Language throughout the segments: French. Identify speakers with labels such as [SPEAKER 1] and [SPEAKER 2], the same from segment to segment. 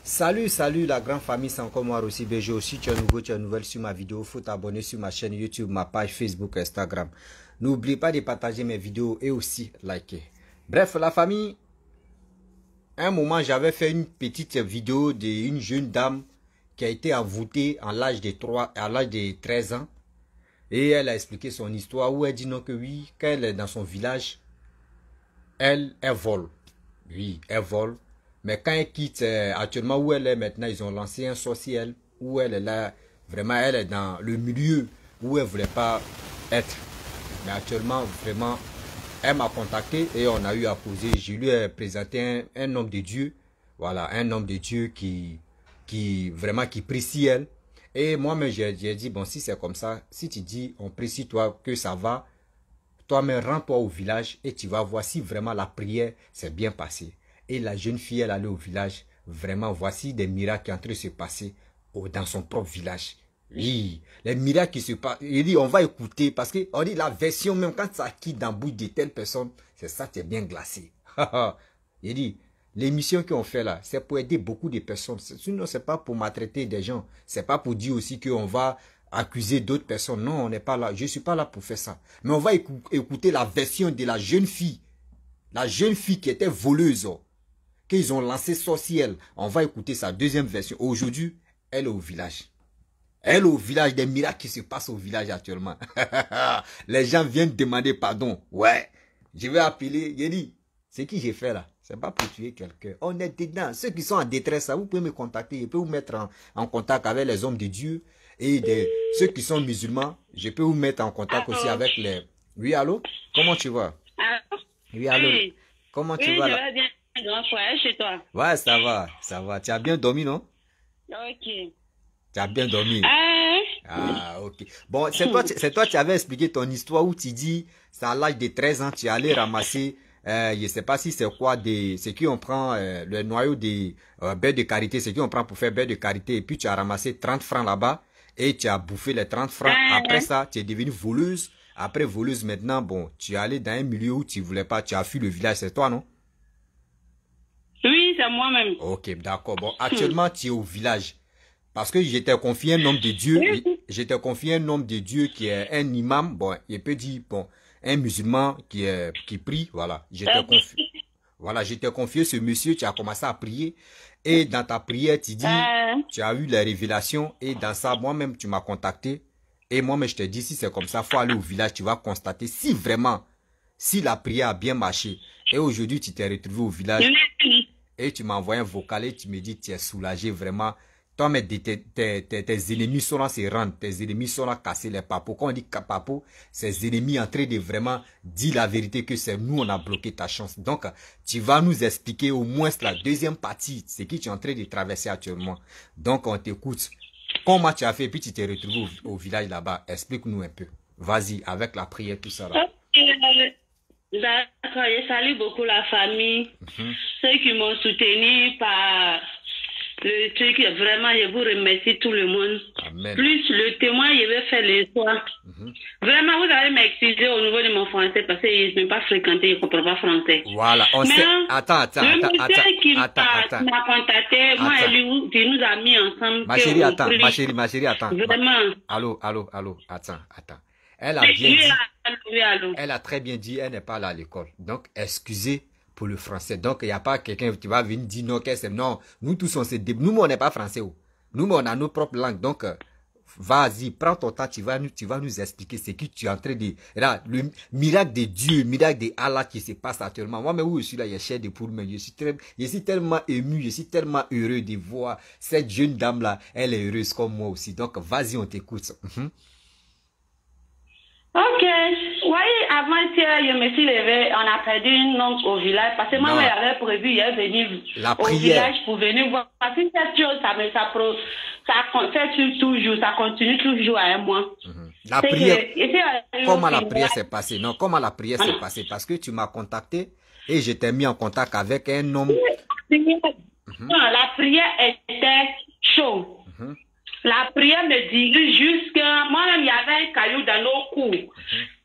[SPEAKER 1] Salut la grande famille, c'est encore moi aussi BG aussi, tu es nouveau, tu es nouvelle sur ma vidéo, faut t'abonner sur ma chaîne YouTube, ma page Facebook, Instagram. N'oublie pas de partager mes vidéos et aussi liker. Bref, la famille, à un moment j'avais fait une petite vidéo d'une jeune dame qui a été envoûtée à l'âge de 13 ans. Et elle a expliqué son histoire où elle dit non que oui, quand elle est dans son village, elle vole. Oui, elle vole. Mais quand elle quitte, actuellement où elle est maintenant, ils ont lancé un sorcier où elle est là, vraiment, elle est dans le milieu où elle ne voulait pas être. Mais actuellement, vraiment, elle m'a contacté et on a eu à causer. Je lui ai présenté un homme de Dieu. Voilà, un homme de Dieu qui vraiment, qui précie elle. Et moi-même, j'ai dit, bon, si c'est comme ça, si tu dis, on précie toi que ça va, toi-même, rends-toi au village et tu vas voir si vraiment la prière s'est bien passée. Et la jeune fille, elle allait au village. Vraiment, voici des miracles qui sont en train de se passer dans son propre village. Oui, les miracles qui se passent. Il dit, on va écouter parce que on dit la version, même quand ça quitte dans la bouche de telle personne, c'est ça, c'est bien glacé. Il dit, l'émission qu'on fait là, c'est pour aider beaucoup de personnes. Sinon, c'est pas pour maltraiter des gens. C'est pas pour dire aussi qu'on va accuser d'autres personnes. Non, on n'est pas là. Je suis pas là pour faire ça. Mais on va écouter la version de la jeune fille. La jeune fille qui était voleuse. Qu'ils ont lancé sorcière. On va écouter sa deuxième version. Aujourd'hui, elle est au village. Elle est au village, des miracles qui se passent au village actuellement. Les gens viennent demander pardon. Ouais, je vais appeler. J'ai dit, c'est qui j'ai fait là? C'est pas pour tuer quelqu'un. On est dedans. Ceux qui sont en détresse, vous pouvez me contacter. Je peux vous mettre en contact avec les hommes de Dieu. Et ceux qui sont musulmans, je peux vous mettre en contact aussi avec les... Oui, allô? Comment tu vas?
[SPEAKER 2] Allô?
[SPEAKER 1] Oui, allô?
[SPEAKER 2] Oui.
[SPEAKER 1] Comment tu vas là?
[SPEAKER 2] Je vais bien, grand frère, chez toi.
[SPEAKER 1] Ouais, ça va, ça va. Tu as bien dormi, non?
[SPEAKER 2] Ok.
[SPEAKER 1] Tu as bien dormi.
[SPEAKER 2] Ah,
[SPEAKER 1] Ah, ok. Bon, c'est toi qui avais expliqué ton histoire où tu dis, c'est à l'âge de 13 ans, tu es allé ramasser, je sais pas si c'est quoi, c'est qui on prend le noyau des beurre de karité, c'est qui on prend pour faire beurre de karité, et puis tu as ramassé 30 francs là-bas, et tu as bouffé les 30 francs. Après ça, tu es devenue voleuse. Après voleuse, maintenant, bon, tu es allé dans un milieu où tu voulais pas, tu as fui le village, c'est toi, non?
[SPEAKER 2] oui, c'est moi-même.
[SPEAKER 1] Ok, d'accord. Bon, actuellement, tu es au village. Parce que j'étais confié un homme de Dieu, j'étais confié un homme de Dieu qui est un imam, bon, il peut dire, bon, un musulman qui prie, voilà. J'étais confié ce monsieur, tu as commencé à prier, et dans ta prière, tu dis, tu as eu les révélations, et dans ça, moi-même, tu m'as contacté, et moi-même, je te dis, si c'est comme ça, faut aller au village, tu vas constater si vraiment, si la prière a bien marché. Et aujourd'hui, tu t'es retrouvé au village, et tu m'as envoyé un vocal, et tu me dis, tu es soulagé, vraiment. Toi, mais tes ennemis sont là, se rendre. Tes ennemis sont là, casser les papos. Quand on dit papos, ces ennemis en train de vraiment dire la vérité que c'est nous, on a bloqué ta chance. Donc, tu vas nous expliquer au moins la deuxième partie, ce que tu es en train de traverser actuellement. Donc, on t'écoute. Comment tu as fait, puis tu t'es retrouvé au village là-bas. Explique-nous un peu. Vas-y, avec la prière, tout ça là.
[SPEAKER 2] D'accord, je salue beaucoup la famille, ceux qui m'ont soutenu par... le truc, vraiment, je vous remercie tout le monde.
[SPEAKER 1] Amen.
[SPEAKER 2] Plus le témoin, je vais faire le soir. Vraiment, vous allez m'excuser au niveau de mon français parce que je ne peux pas fréquenter, je ne comprends pas français.
[SPEAKER 1] Voilà, on sait. Attends.
[SPEAKER 2] Le monsieur qui m'a contacté, moi et lui, qui nous a mis ensemble.
[SPEAKER 1] Ma chérie, attends. Ma chérie, attends.
[SPEAKER 2] Vraiment.
[SPEAKER 1] Allô. Attends. Elle a bien dit.
[SPEAKER 2] Oui, allô.
[SPEAKER 1] Elle a très bien dit, elle n'est pas là à l'école. Donc, excusez pour le français. Donc, il n'y a pas quelqu'un qui va venir dire non, non, nous tous on se débrouille. Nous, on n'est pas français. Nous, on a nos propres langues. Donc, vas-y, prends ton temps, tu vas nous expliquer ce que tu es en train de... Là, le miracle de Dieu, miracle de Allah qui se passe actuellement. Moi, mais où je suis là, il y a chair de poule, mais je suis tellement ému, je suis tellement heureux de voir cette jeune dame-là. Elle est heureuse comme moi aussi. Donc, vas-y, on t'écoute.
[SPEAKER 2] Ok. Oui, avant-hier, je me suis levée, on a perdu une oncle au village, parce que moi, j'avais prévu hier venir au village pour venir voir. Parce que cette chose, ça fait toujours, ça continue toujours à un mois.
[SPEAKER 1] La prière, comment la prière s'est passée? Non, comment la prière s'est passée? Parce que tu m'as contacté et je t'ai mis en contact avec un homme.
[SPEAKER 2] La prière était chaude. La prière me dirige jusqu'à... Moi-même, il y avait un caillou dans nos cours.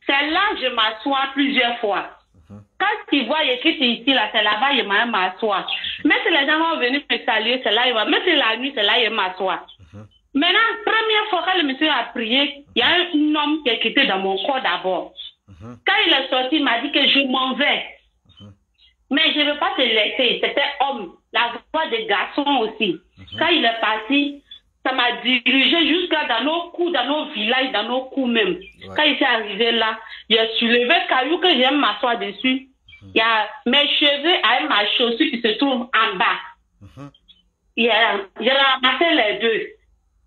[SPEAKER 2] C'est là que je m'assois plusieurs fois. Quand tu vois, il y a qui ici, là, c'est là-bas, je m'assois. Mais si les gens vont venir me saluer, c'est là il va. Mais si la nuit, c'est là il m'assoit. Maintenant, première fois que le monsieur a prié, il y a un homme qui est quitté dans mon corps d'abord. Quand il est sorti, il m'a dit que je m'en vais. Mais je ne veux pas te laisser. C'était homme. La voix des garçons aussi. Quand il est parti, ça m'a dirigé jusqu'à dans nos coups, dans nos villages, dans nos coups même. Quand il s'est arrivé là, il a soulevé le caillou que j'aime m'asseoir dessus. Il y a mes cheveux avec ma chaussure qui se trouvent en bas. J'ai ramassé les deux.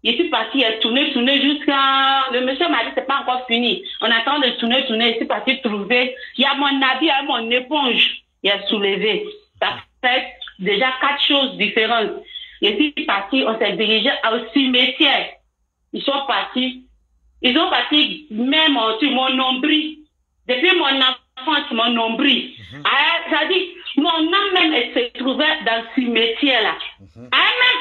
[SPEAKER 2] Je suis parti, il a tourné jusqu'à... Le monsieur m'a dit, c'est pas encore fini. On attend de tourner. Je suis parti trouver. Il y a mon habit, il y a mon éponge. Il a soulevé. Ça fait déjà 4 choses différentes. Je suis parti, on s'est dirigé au cimetière. Ils sont partis même mon nombril. Depuis mon enfance, mon nombril. Ça dit, mon âme même se trouvait dans le cimetière là. Même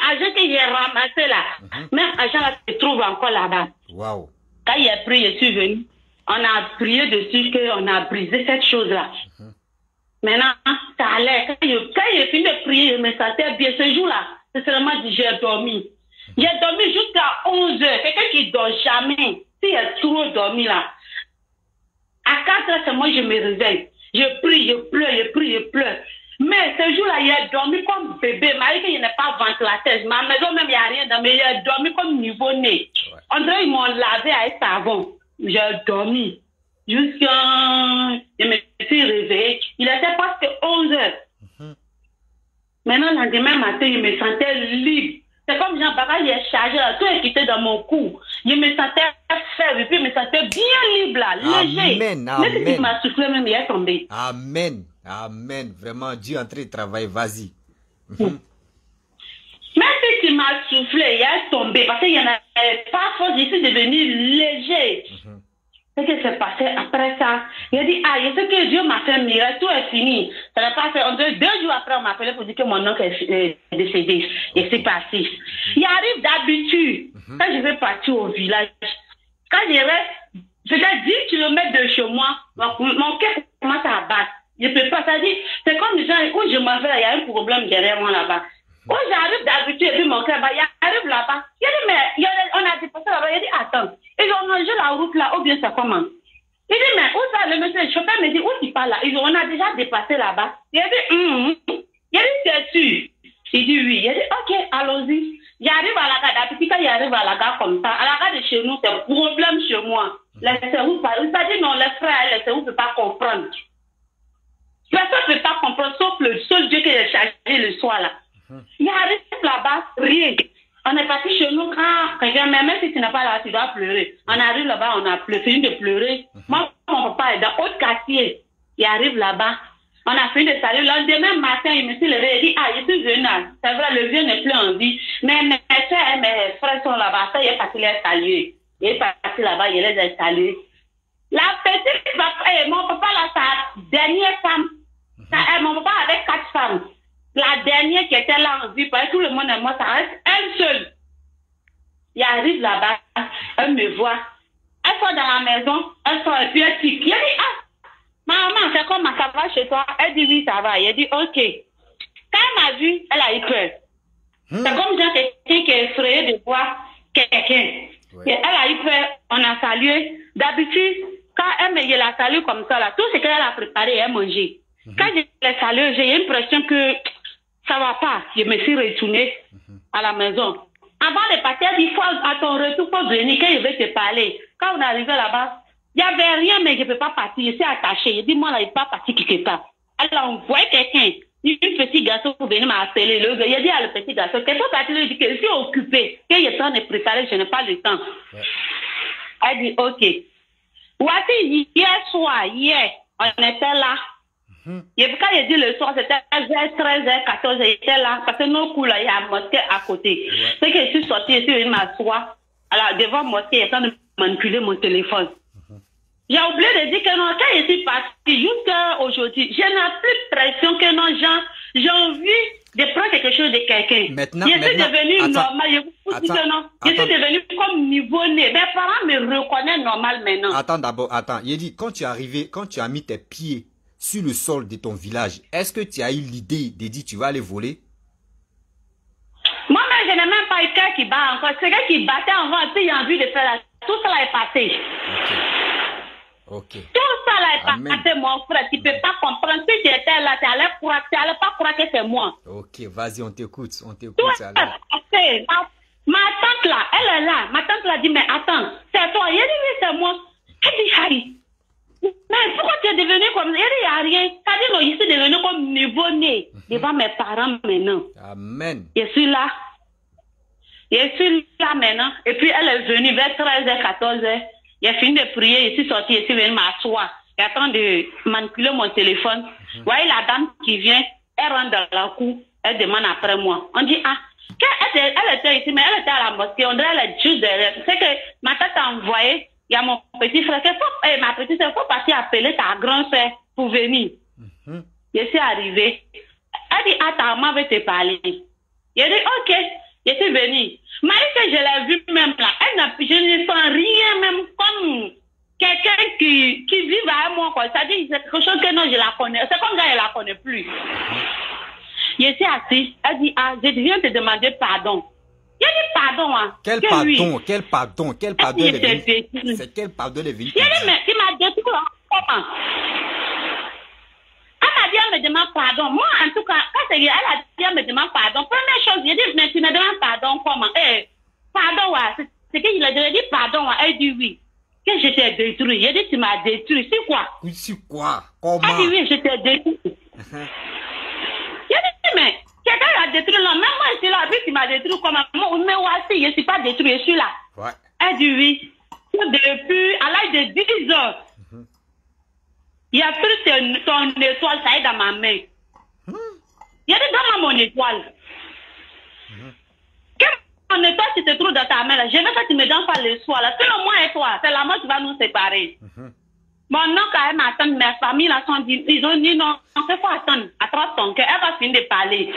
[SPEAKER 2] argent que j'ai ramassé là, même argent là se trouve encore là-bas.
[SPEAKER 1] Wow.
[SPEAKER 2] Quand il a prié, je suis venu. On a prié dessus qu'on a brisé cette chose-là. Maintenant, ça allait. Quand il fini de prier, je me sentais bien. Ce jour-là, c'est seulement dit, j'ai dormi. J'ai dormi jusqu'à 11 heures. Quelqu'un qui ne dort jamais. S'il a trop dormi là. À 4 heures, c'est moi, je me réveille. Je prie, je pleure. Mais ce jour-là, il a dormi comme bébé. Malgré qu'il n'est pas ventilateur. Ma maison même, il n'y a rien dedans. Mais il a dormi comme niveau-né. On dirait qu'ils m'ont lavé avec savon. J'ai dormi. Jusqu'à... Je me suis réveillée. Il était presque 11 heures. Maintenant, le lendemain matin, je me sentais libre. C'est comme Jean-Baptiste, il est chargé là. Tout est quitté dans mon cou. Je me sentais faible. Et puis, je me sentais bien libre là. Léger.
[SPEAKER 1] Amen.
[SPEAKER 2] Même si il m'a soufflé, même il est tombé.
[SPEAKER 1] Amen. Amen. Vraiment, Dieu est en train de travailler. Vas-y.
[SPEAKER 2] Même si tu m'as soufflé, il est tombé. Parce qu'il n'y en avait pas force. Je suis devenu léger. Ce qui s'est passé après ça, il a dit, ce que Dieu m'a fait miracle, tout est fini. Ça n'a pas fait. 2 jours après, on m'a appelé pour dire que mon oncle est décédé. Et c'est passé. Il arrive d'habitude, quand je vais partir au village, quand je vais, peut-être 10 km de chez moi, mon cœur commence à battre. Je peux pas, ça dit, c'est comme les gens, où je m'en vais, il y a un problème derrière moi là-bas. Quand j'arrive d'habitude, et puis mon cœur, il arrive là-bas. Il dit, mais on a dépassé là-bas. Il dit, attends, ils ont mangé la route là, ou bien ça comment? Il dit, mais où ça, le monsieur, le chauffeur me dit, où tu parles là? On a déjà dépassé là-bas. Il a dit, il a dit, c'est sûr. Il dit, oui. Il a dit, ok, allons-y. J'arrive à la gare, d'habitude, quand j'arrive à la gare comme ça, à la gare de chez nous, c'est un problème chez moi. Les cerveaux, il t'a dit, non, les frères, les cerveaux ne peuvent pas comprendre. Personne ne peut pas comprendre, sauf le seul Dieu qui est chargé le soir là. Il arrive là-bas, rien. On est parti chez nous quand quelqu'un, même si tu n'es pas là, tu dois pleurer. On arrive là-bas, on a fini de pleurer. Moi, mon papa est dans haut quartier. Il arrive là-bas. On a fini de saluer. Le lendemain matin, il me suis levé et dit, je suis venu là. C'est vrai, le vieux n'est plus en vie. Mais mes soeurs et mes frères sont là-bas. Ça, il est parti les saluer. Il est parti là-bas, il les a salués. La petite, mon papa là, sa dernière femme. Mon papa avait 4 femmes. La dernière qui était là en vie, parce que tout le monde est mort, ça reste elle seule. Il arrive là-bas, elle me voit. Elle sort dans la maison, elle sort et puis elle tique. Il dit, maman, c'est comment ça va chez toi? Elle dit, oui, ça va. Il dit, ok. Quand elle m'a vu, elle a eu peur. C'est comme genre quelqu'un qui est effrayé de voir quelqu'un. Elle a eu peur, on a salué. D'habitude, quand elle l'a salué comme ça, là, tout ce qu'elle a préparé, elle a mangé. Quand je l'ai salué, j'ai eu l'impression que ça va pas. Je me suis retournée à la maison. Avant de partir, il faut, à ton retour, faut venir, quand je vais te parler. Quand on est arrivé là-bas, il n'y avait rien, mais je ne peux pas partir. Je suis attachée. Je dis, moi, là, je ne peux pas partir quelque part. Alors, on voit quelqu'un, un petit garçon pour venir m'appeler. Il dit à le petit garçon, qu'est-ce que tu lui dis que je suis occupée, que je suis en train de préparer, je n'ai pas le temps. Elle dit, ok. Voici, hier soir, on était là. Et quand il dit le soir, c'était vers 13h, 14h, j'étais là, parce que nos coups là, il y a un mosquée à côté. C'est que je suis sortie, je suis venue m'asseoir, alors devant le mosquée, en train de manipuler mon téléphone. J'ai oublié de dire que non, quand je suis partie, jusqu'à aujourd'hui, je n'ai plus de pression que non, j'ai envie de prendre quelque chose de quelqu'un.
[SPEAKER 1] Maintenant,
[SPEAKER 2] je suis devenue normale, je vous dis que non, je suis devenue comme niveau-né. Mes parents me reconnaissent normal maintenant.
[SPEAKER 1] Attends, il dit, quand tu es arrivé, quand tu as mis tes pieds sur le sol de ton village, est-ce que tu as eu l'idée de dire tu vas aller voler?
[SPEAKER 2] n'est même pas quelqu'un qui bat encore. C'est quelqu'un qui battait avant, et puis il a envie de faire la... Tout cela est passé.
[SPEAKER 1] Ok.
[SPEAKER 2] Tout ça là est passé, mon frère. Tu ne peux pas comprendre. Si tu étais là, tu n'allais pas croire que c'est moi.
[SPEAKER 1] Ok, vas-y, on t'écoute. On t'écoute.
[SPEAKER 2] Tout est passé. Ma tante là, elle est là. Ma tante l'a dit, mais attends, c'est toi. Il a dit, oui, c'est moi. Elle dit, Harry. Mais pourquoi tu es devenu comme ça? Il n'y a rien. Ça dit, non, je suis devenu comme nouveau-né devant mes parents maintenant.
[SPEAKER 1] Amen.
[SPEAKER 2] Je suis là. Je suis là maintenant. Et puis, elle est venue vers 13h, 14h. J'ai fini de prier. Je suis sortie. Je suis venue m'asseoir. J'attends de manipuler mon téléphone. Vous voyez la dame qui vient. Elle rentre dans la cour. Elle demande après moi. On dit, ah, elle était ici, mais elle était à la mosquée. On dirait qu'elle est juste derrière. C'est que ma tante a envoyé. Il y a mon petit frère. Ma petite soeur, il faut passer appeler ta grand-sœur pour venir. Je suis arrivée. Elle dit, ah, ta maman veut te parler. J'ai dit, ok. Je suis venue. Marie, que je l'ai vue même là, je ne sens rien, même comme quelqu'un qui vit avec moi. Ça dit, c'est quelque chose que non, je la connais. C'est comme ça, je ne la connais plus. Je suis assise. Elle dit, ah, je viens te demander pardon. J'ai dit pardon, hein.
[SPEAKER 1] Quel pardon? Quel pardon est venu? C'est quel pardon est venu?
[SPEAKER 2] J'ai dit, mais il m'a détruit comment? Elle m'a dit, elle me demande pardon. Moi, en tout cas, quand elle a dit, elle me demande pardon. Première chose, j'ai dit, mais tu me demandes pardon comment? Pardon, ouais. C'est qu'il a dit pardon, ouais. Elle dit oui. Que je t'ai détruit. J'ai dit, tu m'as détruit. C'est quoi?
[SPEAKER 1] C'est quoi? Comment?
[SPEAKER 2] Elle dit oui, je t'ai détruit. J'ai dit, mais quelqu'un a détruit là. Même moi, je suis là. Puis tu m'as détruit comment? Mais voici, je ne suis pas détruit, je suis là.
[SPEAKER 1] Ouais.
[SPEAKER 2] Elle dit oui. Depuis, à l'âge de 10 ans, il a pris ton étoile, ça est dans ma main. Il a dit, donne-moi mon étoile. Mon étoile, si tu te trouves dans ta main, là, je veux que tu me donnes pas le soir. Sinon, moi et toi, c'est la mort qui va nous séparer. Mon oncle, quand elle m'attend, mes familles, là, ils ont dit non, on ne peut pas attendre. Attrape ton cœur, elle va finir de parler.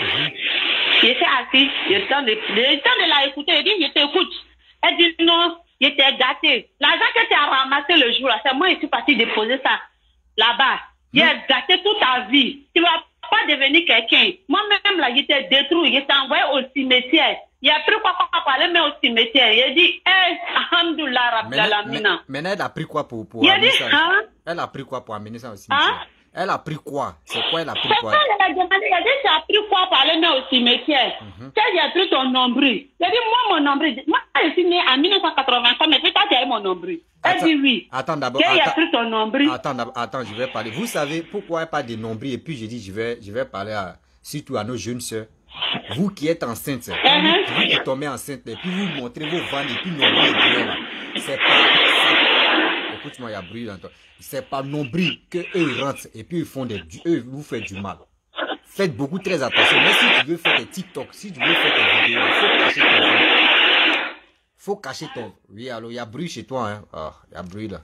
[SPEAKER 2] J'étais assis, j'ai le temps de la écouter. Elle dit, je t'écoute. Elle dit non, j'étais gâtée. L'argent que tu as ramassé le jour, là, c'est moi, je suis partie déposer ça là-bas. J'ai gâté toute ta vie. Tu ne vas pas devenir quelqu'un. Moi-même, là, j'étais détruit. J'étais envoyé au cimetière. Il a pris quoi pour parler, mais au cimetière. Il a dit, alhamdoulilah, Rabbil Alamina.
[SPEAKER 1] Maintenant, elle a pris quoi pour amener ça? Elle a pris quoi pour amener ça au cimetière? Elle a pris quoi? C'est quoi elle a pris quoi?
[SPEAKER 2] Elle a demandé, elle a dit, tu as pris quoi pour aller au cimetière? Quand j'ai pris ton nombril. Elle a dit, moi, mon nombril. Moi, je suis née en 1983, mais peut-être tu as eu mon nombril. Elle dit oui.
[SPEAKER 1] Attends d'abord.
[SPEAKER 2] Quand il a pris ton nombril.
[SPEAKER 1] Attends, je vais parler. Vous savez pourquoi il n'y a pas de nombril? Et puis, j'ai dit, je vais parler surtout à nos jeunes sœurs. Vous qui êtes enceinte, vous qui tombez enceinte, et puis vous montrez vos vannes, et puis nombril et bien, c'est pas... Écoute-moi, il y a bruit dans toi. C'est pas nombril qu'eux ils rentrent, et puis eux vous font du mal. Faites beaucoup très attention. Mais si tu veux faire des TikTok, si tu veux faire des vidéos, faut cacher ton... Oui, alors, il y a bruit chez toi, hein. Ah, il y a bruit là.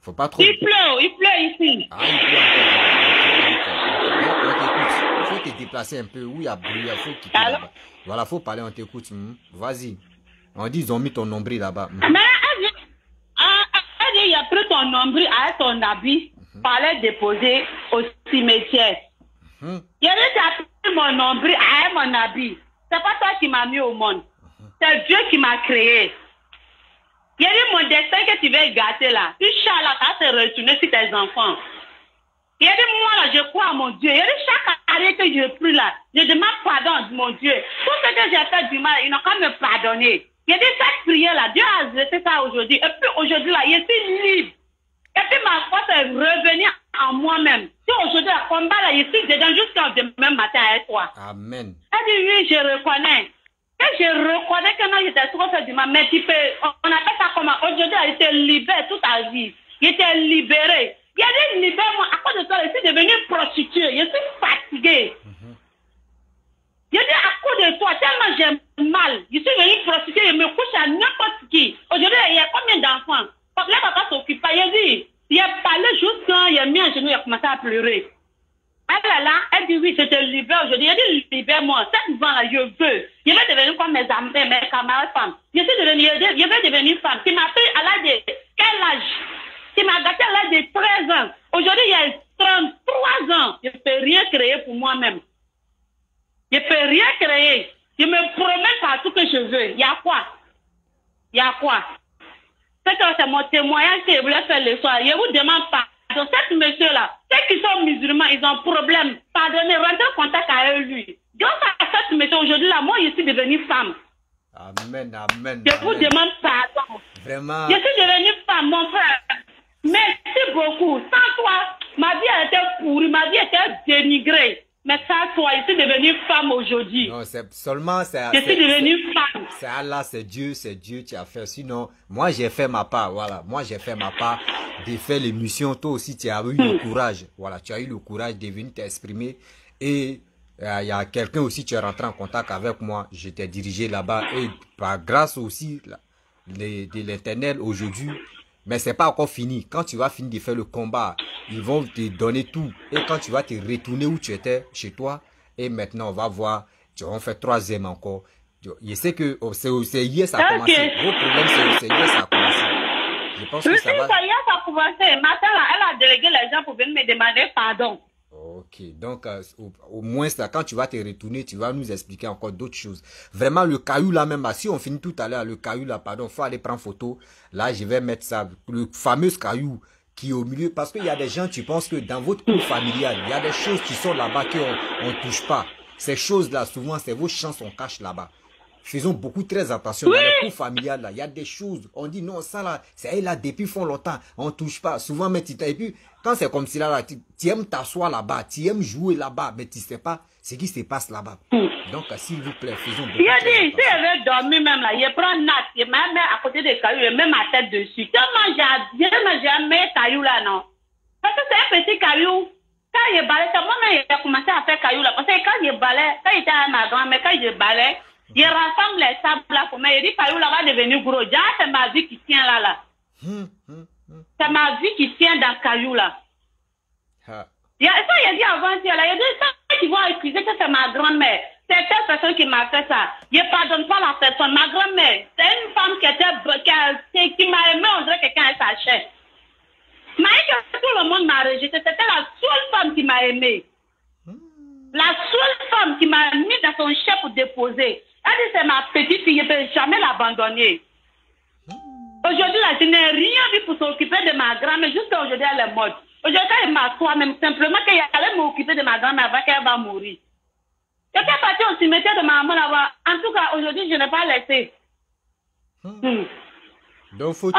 [SPEAKER 1] Faut pas trop...
[SPEAKER 2] Il pleut ici.
[SPEAKER 1] Ah, il pleut encore. Il faut te déplacer un peu. Où il y a bruit, il faut quitter là-bas. Voilà, faut parler, on t'écoute. Vas-y. On dit, ils ont mis ton nombril là-bas.
[SPEAKER 2] Mais elle dit, il a pris ton nombril avec ton habit pour aller déposer au cimetière. Il a dit, tu as pris mon nombril avec mon habit. C'est pas toi qui m'as mis au monde. C'est Dieu qui m'a créé. Il a dit, mon destin que tu veux gâter là. Inch'Allah, tu vas te retourner sur tes enfants. Il a dit, moi là, je crois à mon Dieu. Il a dit, chaque arrêt que je prie là, je demande pardon à mon Dieu. Tout ce que j'ai fait du mal, ils n'ont qu'à me pardonner. Il a dit, cette prière là, Dieu a fait ça aujourd'hui. Et puis aujourd'hui là, je suis libre. Et puis ma force est revenue en moi-même. Si aujourd'hui, le combat là, je suis dedans jusqu'à demain matin avec toi.
[SPEAKER 1] Amen.
[SPEAKER 2] Elle dit, oui, je reconnais. Et je reconnais que non, j'étais trop fait du mal. Mais tu peux, on appelle ça comment? Aujourd'hui, elle était libérée toute ta vie. J'étais libérée. Il a dit, libère-moi. À cause de toi, je suis devenue prostituée. Je suis fatiguée. Il a dit, à cause de toi, tellement j'ai mal. Je suis devenue prostituée. Je me couche à n'importe qui. Aujourd'hui, il y a combien d'enfants? Quand là, papa s'occupe pas. Il a dit, il a parlé juste quand il a mis un genou, il a commencé à pleurer. Elle est là, elle dit, oui, je te libère aujourd'hui. Il a dit, libère-moi. Cette vent-là, je veux. Je vais devenir comme mes amis, mes camarades femmes. Je vais devenir femme. Tu m'as pris à l'âge de quel âge? Tu m'as gâté à l'âge de 13 ans. Aujourd'hui, il y a 33 ans. Je ne peux rien créer pour moi-même. Je ne peux rien créer. Je me promets partout neveu. Il y a quoi? Il y a quoi? C'est mon témoignage que je voulais faire le soir. Je vous demande pas. Donc, cet monsieur-là, ceux qui sont musulmans, ils ont un problème. Pardonnez, rentrez en contact avec lui. Grâce à cet monsieur, aujourd'hui, là, moi, je suis devenue femme.
[SPEAKER 1] Amen, amen.
[SPEAKER 2] Je vous demande pardon.
[SPEAKER 1] Vraiment.
[SPEAKER 2] Je suis devenue femme, mon frère. Merci beaucoup. Sans toi, ma vie a été pourrie, ma vie a été dénigrée. Mais sans toi, je suis devenue femme aujourd'hui.
[SPEAKER 1] Non, c'est seulement...
[SPEAKER 2] Je suis devenue femme.
[SPEAKER 1] C'est Allah, c'est Dieu qui a fait. Sinon, moi, j'ai fait ma part. Voilà, moi, j'ai fait ma part de faire l'émission. Toi aussi, tu as eu le courage. Voilà, tu as eu le courage de venir t'exprimer. Et il y a quelqu'un aussi, tu es rentré en contact avec moi. Je t'ai dirigé là-bas. Et par grâce aussi de l'Éternel aujourd'hui, mais c'est pas encore fini. Quand tu vas finir de faire le combat, ils vont te donner tout. Et quand tu vas te retourner où tu étais, chez toi, et maintenant on va voir, tu vas faire troisième encore. Je sais que c'est hier ça a commencé. Vos problèmes, c'est hier ça a commencé. Je pense que ça va.
[SPEAKER 2] Hier ça a commencé. Matin là, elle a délégué les gens pour venir me demander pardon.
[SPEAKER 1] Ok, donc au moins là, quand tu vas te retourner, tu vas nous expliquer encore d'autres choses. Vraiment le caillou là même, si on finit tout à l'heure, le caillou là, pardon, faut aller prendre photo. Là, je vais mettre ça, le fameux caillou qui est au milieu, parce qu'il y a des gens, tu penses que dans votre cour familial, il y a des choses qui sont là-bas qu'on ne touche pas. Ces choses-là, souvent, c'est vos chances qu'on cache là-bas. Faisons beaucoup très attention. Dans les cours familiales, là, il y a des choses. On dit non, ça là, c'est là depuis font longtemps. On ne touche pas. Souvent, mais et puis, quand c'est comme si là, tu aimes t'asseoir là-bas, tu aimes jouer là-bas, mais tu ne sais pas ce qui se passe là-bas. Donc, s'il vous plaît, faisons beaucoup.
[SPEAKER 2] Il a dit, si je vais dormir même là, je prends Nat, je mets à côté des cailloux, je mets ma tête dessus. Tellement j'ai un meilleur caillou là, non. Parce que c'est un petit caillou. Quand je balais, c'est moi-même j'ai commencé à faire caillou là. Parce que quand je balais, quand j'étais à ma grand-mère, quand je balais, je rassemble les sables là pour moi. Je dis caillou là va devenir gros. Déjà, c'est ma vie qui tient là. C'est ma vie qui tient dans le caillou là. Il y a ça, il a dit avant-hier là. Il a dit ça, ils vont accuser que c'est ma grand-mère. C'est telle personne qui m'a fait ça. Je ne pardonne pas la personne. Ma grand-mère, c'est une femme qui m'a aimé, on dirait quelqu'un est sa chair. Mais que tout le monde m'a rejeté. C'était la seule femme qui m'a aimé. La seule femme qui m'a mis dans son chef pour déposer. Elle dit c'est ma petite fille, je ne peux jamais l'abandonner. Aujourd'hui, là, je n'ai rien vu pour s'occuper de ma grand-mère. Jusqu'à aujourd'hui, elle est morte. Aujourd'hui, elle m'assoit même simplement qu'elle allait m'occuper de ma grand-mère avant qu'elle va mourir. J'étais partie au cimetière de ma maman là-bas. En tout cas, aujourd'hui, je n'ai pas laissé.
[SPEAKER 1] Donc, faut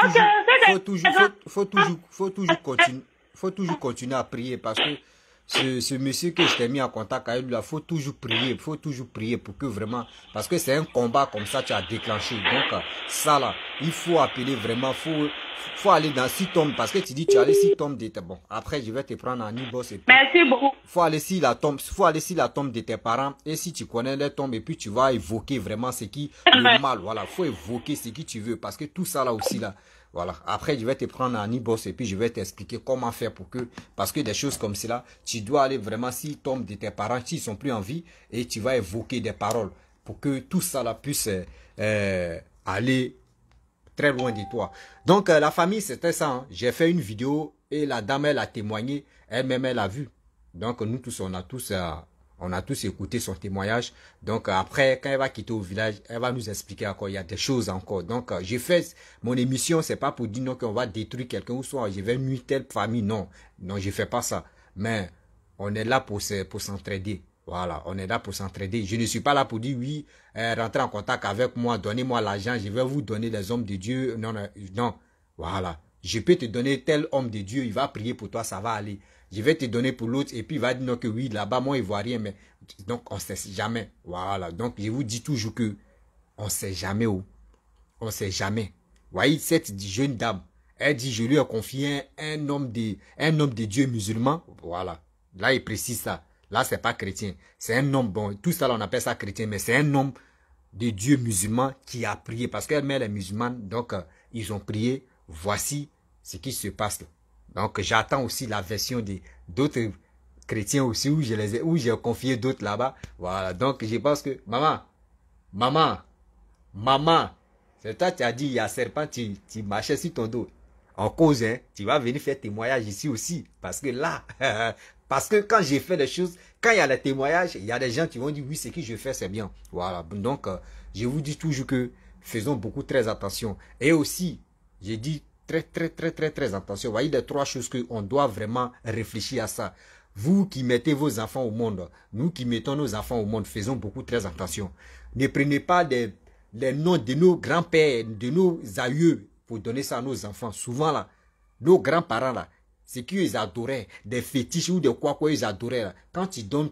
[SPEAKER 1] toujours continuer à prier parce que ce monsieur que je t'ai mis en contact avec lui, il faut toujours prier pour que vraiment, parce que c'est un combat comme ça, tu as déclenché. Donc, ça là, il faut appeler vraiment, faut aller dans 6 tombes, parce que tu dis, tu as les 6 tombes de tes, bon, après je vais te prendre en e-boss et puis,
[SPEAKER 2] merci beaucoup.
[SPEAKER 1] faut aller sur la tombe de tes parents, et si tu connais les tombes, et puis tu vas évoquer vraiment ce qui, le mal, voilà, faut évoquer ce que tu veux, parce que tout ça là aussi là, voilà. Après, je vais te prendre en e-boss et puis je vais t'expliquer comment faire pour que, parce que des choses comme cela, tu dois aller vraiment s'ils tombent de tes parents, s'ils sont plus en vie, et tu vas évoquer des paroles pour que tout ça là puisse aller très loin de toi. Donc, la famille, c'était ça. Hein. J'ai fait une vidéo et la dame, elle a témoigné, elle-même, elle a vu. Donc, nous tous, on a tous écouté son témoignage. Donc, après, quand elle va quitter au village, elle va nous expliquer encore. Il y a des choses encore. Donc, j'ai fait mon émission, c'est pas pour dire non qu'on va détruire quelqu'un ou soit je vais nuire telle famille. Non, non, je fais pas ça. Mais on est là pour s'entraider. Voilà, on est là pour s'entraider. Je ne suis pas là pour dire oui, rentrez en contact avec moi, donnez-moi l'argent, je vais vous donner les hommes de Dieu. Non, non, non. Voilà. Je peux te donner tel homme de Dieu, il va prier pour toi, ça va aller. Je vais te donner pour l'autre et puis il va dire non que oui, là-bas, moi, il ne voit rien. Mais donc, on ne sait jamais. Voilà. Donc, je vous dis toujours que on ne sait jamais où. On ne sait jamais. Vous voyez, cette jeune dame, elle dit, je lui ai confié un homme de Dieu musulman. Voilà. Là, il précise ça. Là, c'est pas chrétien. C'est un homme, bon, tout ça, là, on appelle ça chrétien, mais c'est un homme de Dieu musulman qui a prié. Parce qu'elle-même, elle est musulmane, donc, ils ont prié. Voici ce qui se passe. Donc, j'attends aussi la version d'autres chrétiens aussi, où j'ai confié d'autres là-bas. Voilà. Donc, je pense que, maman, c'est toi, tu as dit, il y a serpent, tu marchais sur ton dos. en cause, hein, tu vas venir faire témoignage ici aussi. Parce que là, parce que quand j'ai fait des choses, quand il y a les témoignages, il y a des gens qui vont dire, oui, ce que je fais, c'est bien. Voilà. Donc, je vous dis toujours que faisons beaucoup très attention. Et aussi, j'ai dit très attention. Vous voyez les 3 choses qu'on doit vraiment réfléchir à ça. Vous qui mettez vos enfants au monde, nous qui mettons nos enfants au monde, faisons beaucoup très attention. Ne prenez pas les noms de nos grands-pères, de nos aïeux pour donner ça à nos enfants. Souvent là, nos grands-parents là, c'est qu'ils adoraient, des fétiches ou de quoi ils adoraient là. Quand tu donnes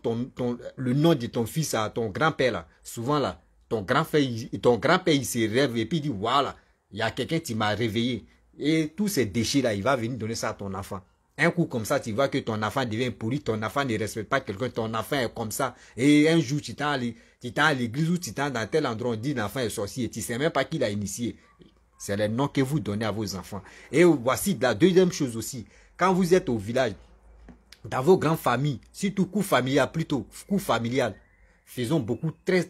[SPEAKER 1] le nom de ton fils à ton grand-père là, souvent là, ton grand-père il se rêve et puis il dit voilà, il y a quelqu'un qui m'a réveillé. Et tous ces déchets là, il va venir donner ça à ton enfant. Un coup comme ça, tu vois que ton enfant devient pourri, ton enfant ne respecte pas quelqu'un, ton enfant est comme ça. Et un jour, tu es à l'église ou tu es dans tel endroit, on dit l'enfant est sorcier, tu ne sais même pas qui l'a initié. C'est les noms que vous donnez à vos enfants. Et voici la deuxième chose aussi. Quand vous êtes au village, dans vos grandes familles, surtout coup familial, plutôt coup familial, faisons beaucoup très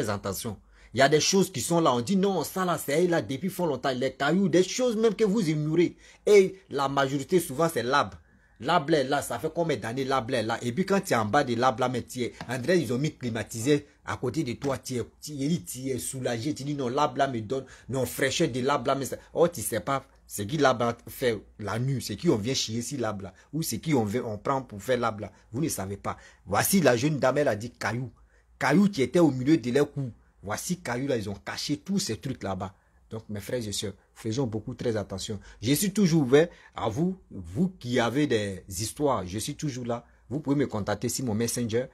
[SPEAKER 1] attention. Il y a des choses qui sont là, on dit non, ça là, c'est là depuis fort longtemps, les cailloux, des choses même que vous ignorez. Et la majorité, souvent, c'est l'arbre. L'arbre est là, ça fait combien d'années l'arbre est là. Et puis quand tu es en bas de l'arbre là, mais tu es, André, ils ont mis climatisé à côté de toi, tu es soulagé, tu dis non, l'arbre là me donne, non, fraîcheur de l'arbre là, mais ça, oh, tu sais pas, c'est qui l'arbre fait la nuit, c'est qui on vient chier si l'arbre là, ou c'est qui on prend pour faire l'arbre là, vous ne savez pas. Voici la jeune dame, elle a dit caillou. Caillou qui était au milieu de leur cou. Voici caillou là, ils ont caché tous ces trucs là-bas. Donc mes frères et sœurs, faisons beaucoup très attention. Je suis toujours ouvert à vous, vous qui avez des histoires, je suis toujours là. Vous pouvez me contacter sur mon Messenger.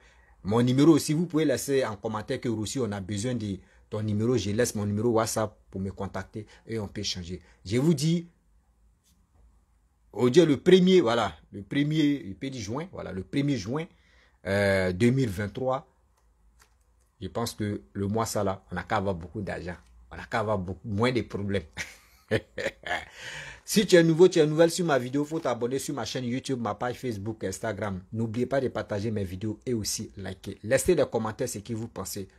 [SPEAKER 1] Mon numéro aussi, vous pouvez laisser en commentaire que aussi on a besoin de ton numéro. Je laisse mon numéro WhatsApp pour me contacter et on peut échanger. Je vous dis, au Dieu le 1er, voilà, le 1er juin, voilà, le 1er juin 2023. Je pense que le mois ça là, on n'a qu'à avoir beaucoup d'argent. On n'a qu'à avoir moins de problèmes. Si tu es nouveau, tu es nouvelle sur ma vidéo, il faut t'abonner sur ma chaîne YouTube, ma page Facebook, Instagram. N'oubliez pas de partager mes vidéos et aussi liker. Laissez des commentaires ce que vous pensez.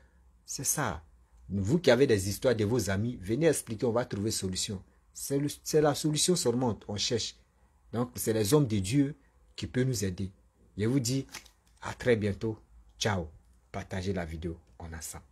[SPEAKER 1] C'est ça. Vous qui avez des histoires de vos amis, venez expliquer, on va trouver solution. C'est la solution seulement, on cherche. Donc, c'est les hommes de Dieu qui peuvent nous aider. Je vous dis à très bientôt. Ciao. Partagez la vidéo. On a ça.